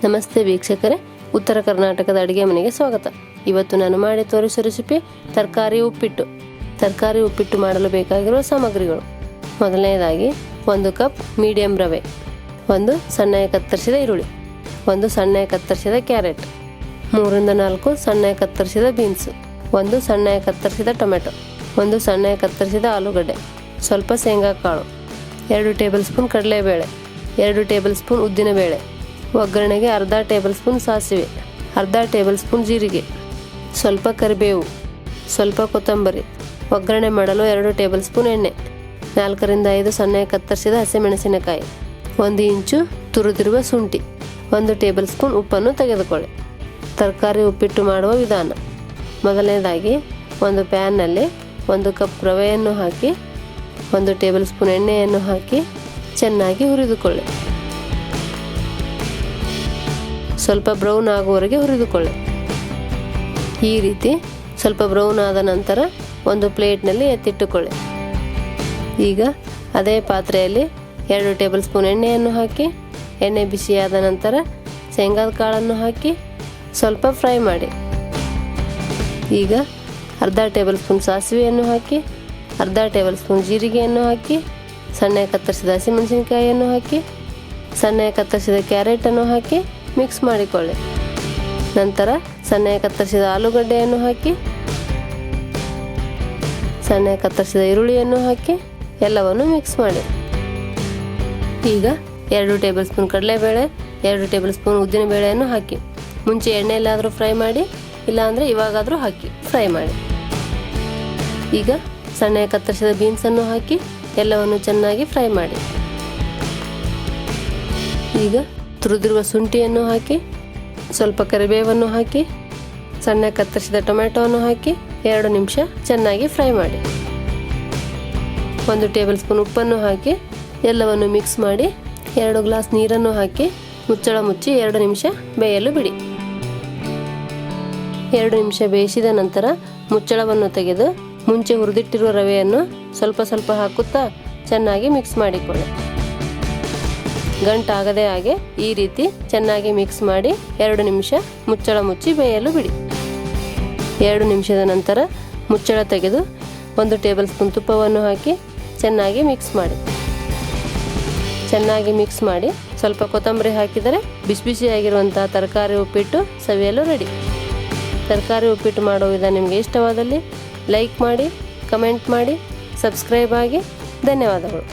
ನಮಸ್ತೆ ವೀಕ್ಷಕರೇ, ಉತ್ತರ ಕರ್ನಾಟಕದ ಅಡುಗೆ ಮನೆಗೆ ಸ್ವಾಗತ. ಇವತ್ತು ನಾನು ಮಾಡಿ ತೋರಿಸೋ ರೆಸಿಪಿ ತರಕಾರಿ ಉಪ್ಪಿಟ್ಟು. ತರಕಾರಿ ಉಪ್ಪಿಟ್ಟು ಮಾಡಲು ಬೇಕಾಗಿರುವ ಸಾಮಗ್ರಿಗಳು: ಮೊದಲನೇದಾಗಿ 1 ಕಪ್ ಮೀಡಿಯಂ ರವೆ, 1 ಸಣ್ಣಗೆ ಕತ್ತರಿಸಿದ ಈರುಳ್ಳಿ, 1 ಸಣ್ಣಗೆ ಕತ್ತರಿಸಿದ ಕ್ಯಾರೆಟ್, 3 ರಿಂದ 4 ಸಣ್ಣಗೆ ಕತ್ತರಿಸಿದ ಬೀನ್ಸ್, 1 ಸಣ್ಣಗೆ ಕತ್ತರಿಸಿದ ಟೊಮೆಟೊ, 1 ಸಣ್ಣಗೆ ಕತ್ತರಿಸಿದ ಆಲೂಗಡ್ಡೆ, ಸ್ವಲ್ಪ ಶೇಂಗಾ ಕಾಳು, 2 ಟೇಬಲ್ ಸ್ಪೂನ್ ಕಡಲೆಬೇಳೆ, 2 ಟೇಬಲ್ ಸ್ಪೂನ್ ಉದ್ದಿನಬೇಳೆ, ಒಗ್ಗರಣೆಗೆ ಅರ್ಧ ಟೇಬಲ್ ಸ್ಪೂನ್ ಸಾಸಿವೆ, ಅರ್ಧ ಟೇಬಲ್ ಸ್ಪೂನ್ ಜೀರಿಗೆ, ಸ್ವಲ್ಪ ಕರಿಬೇವು, ಸ್ವಲ್ಪ ಕೊತ್ತಂಬರಿ, ಒಗ್ಗರಣೆ ಮಾಡಲು 2 ಟೇಬಲ್ ಸ್ಪೂನ್ ಎಣ್ಣೆ, 4 ರಿಂದ 5 ಸಣ್ಣಗೆ ಕತ್ತರಿಸಿದ ಹಸಿಮೆಣಸಿನಕಾಯಿ, 1 ಇಂಚು ತುರಿದಿರುವ ಶುಂಠಿ, 1 ಟೇಬಲ್ ಸ್ಪೂನ್ ಉಪ್ಪನ್ನು ತೆಗೆದುಕೊಳ್ಳಿ. ತರಕಾರಿ ಉಪ್ಪಿಟ್ಟು ಮಾಡುವ ವಿಧಾನ: ಮೊದಲನೇದಾಗಿ ಒಂದು ಪ್ಯಾನ್ನಲ್ಲಿ 1 ಕಪ್ ರವೆಯನ್ನು ಹಾಕಿ 1 ಟೇಬಲ್ ಸ್ಪೂನ್ ಎಣ್ಣೆಯನ್ನು ಹಾಕಿ ಚೆನ್ನಾಗಿ ಹುರಿದುಕೊಳ್ಳಿ. ಸ್ವಲ್ಪ ಬ್ರೌನ್ ಆಗುವವರೆಗೆ ಹುರಿದುಕೊಳ್ಳಿ. ಈ ರೀತಿ ಸ್ವಲ್ಪ ಬ್ರೌನ್ ಆದ ನಂತರ ಒಂದು ಪ್ಲೇಟ್ನಲ್ಲಿ ಎತ್ತಿಟ್ಟುಕೊಳ್ಳಿ. ಈಗ ಅದೇ ಪಾತ್ರೆಯಲ್ಲಿ 2 ಟೇಬಲ್ ಸ್ಪೂನ್ ಎಣ್ಣೆಯನ್ನು ಹಾಕಿ, ಎಣ್ಣೆ ಬಿಸಿಯಾದ ನಂತರ ಶೇಂಗಾದ ಕಾಳನ್ನು ಹಾಕಿ ಸ್ವಲ್ಪ ಫ್ರೈ ಮಾಡಿ. ಈಗ ಅರ್ಧ ಟೇಬಲ್ ಸ್ಪೂನ್ ಸಾಸಿವೆಯನ್ನು ಹಾಕಿ, ಅರ್ಧ ಟೇಬಲ್ ಸ್ಪೂನ್ ಜೀರಿಗೆಯನ್ನು ಹಾಕಿ, ಸಣ್ಣಗೆ ಕತ್ತರಿಸಿದ ಹಸಿಮೆಣಸಿನಕಾಯಿಯನ್ನು ಹಾಕಿ, ಸಣ್ಣಗೆ ಕತ್ತರಿಸಿದ ಕ್ಯಾರೆಟನ್ನು ಹಾಕಿ ಮಿಕ್ಸ್ ಮಾಡಿಕೊಳ್ಳಿ. ನಂತರ ಸಣ್ಣಗೆ ಕತ್ತರಿಸಿದ ಆಲೂಗಡ್ಡೆಯನ್ನು ಹಾಕಿ, ಸಣ್ಣಗೆ ಕತ್ತರಿಸಿದ ಈರುಳ್ಳಿಯನ್ನು ಹಾಕಿ ಎಲ್ಲವನ್ನು ಮಿಕ್ಸ್ ಮಾಡಿ. ಈಗ 2 ಟೇಬಲ್ ಸ್ಪೂನ್ ಕಡಲೆಬೇಳೆ, 2 ಟೇಬಲ್ ಸ್ಪೂನ್ ಉದ್ದಿನಬೇಳೆಯನ್ನು ಹಾಕಿ ಮುಂಚೆ ಎಣ್ಣೆಯಲ್ಲಾದರೂ ಫ್ರೈ ಮಾಡಿ, ಇಲ್ಲಾಂದರೆ ಇವಾಗಾದರೂ ಹಾಕಿ ಫ್ರೈ ಮಾಡಿ. ಈಗ ಸಣ್ಣಗೆ ಕತ್ತರಿಸಿದ ಬೀನ್ಸನ್ನು ಹಾಕಿ ಎಲ್ಲವನ್ನು ಚೆನ್ನಾಗಿ ಫ್ರೈ ಮಾಡಿ. ಈಗ ತುರಿದಿರುವ ಶುಂಠಿಯನ್ನು ಹಾಕಿ, ಸ್ವಲ್ಪ ಕರಿಬೇವನ್ನು ಹಾಕಿ, ಸಣ್ಣಗೆ ಕತ್ತರಿಸಿದ ಟೊಮೆಟೊವನ್ನು ಹಾಕಿ 2 ನಿಮಿಷ ಚೆನ್ನಾಗಿ ಫ್ರೈ ಮಾಡಿ. 1 ಟೇಬಲ್ ಸ್ಪೂನ್ ಉಪ್ಪನ್ನು ಹಾಕಿ ಎಲ್ಲವನ್ನು ಮಿಕ್ಸ್ ಮಾಡಿ 2 ಗ್ಲಾಸ್ ನೀರನ್ನು ಹಾಕಿ ಮುಚ್ಚಳ ಮುಚ್ಚಿ 2 ನಿಮಿಷ ಬೇಯಲು ಬಿಡಿ. 2 ನಿಮಿಷ ಬೇಯಿಸಿದ ನಂತರ ಮುಚ್ಚಳವನ್ನು ತೆಗೆದು ಮುಂಚೆ ಹುರಿದಿಟ್ಟಿರುವ ರವೆಯನ್ನು ಸ್ವಲ್ಪ ಸ್ವಲ್ಪ ಹಾಕುತ್ತಾ ಚೆನ್ನಾಗಿ ಮಿಕ್ಸ್ ಮಾಡಿಕೊಳ್ಳಿ. ಗಂಟಾಗದೇ ಹಾಗೆ ಈ ರೀತಿ ಚೆನ್ನಾಗಿ ಮಿಕ್ಸ್ ಮಾಡಿ 2 ನಿಮಿಷ ಮುಚ್ಚಳ ಮುಚ್ಚಿ ಬೇಯಲು ಬಿಡಿ. 2 ನಿಮಿಷದ ನಂತರ ಮುಚ್ಚಳ ತೆಗೆದು 1 ಟೇಬಲ್ ಸ್ಪೂನ್ ತುಪ್ಪವನ್ನು ಹಾಕಿ ಚೆನ್ನಾಗಿ ಮಿಕ್ಸ್ ಮಾಡಿ. ಚೆನ್ನಾಗಿ ಮಿಕ್ಸ್ ಮಾಡಿ ಸ್ವಲ್ಪ ಕೊತ್ತಂಬರಿ ಹಾಕಿದರೆ ಬಿಸಿ ಬಿಸಿಯಾಗಿರುವಂತಹ ತರಕಾರಿ ಉಪ್ಪಿಟ್ಟು ಸವಿಯಲು ರೆಡಿ. ತರಕಾರಿ ಉಪ್ಪಿಟ್ಟು ಮಾಡೋ ವಿಧಾನ ನಿಮಗೆ ಇಷ್ಟವಾದಲ್ಲಿ ಲೈಕ್ ಮಾಡಿ, ಕಮೆಂಟ್ ಮಾಡಿ, ಸಬ್ಸ್ಕ್ರೈಬ್ ಆಗಿ. ಧನ್ಯವಾದಗಳು.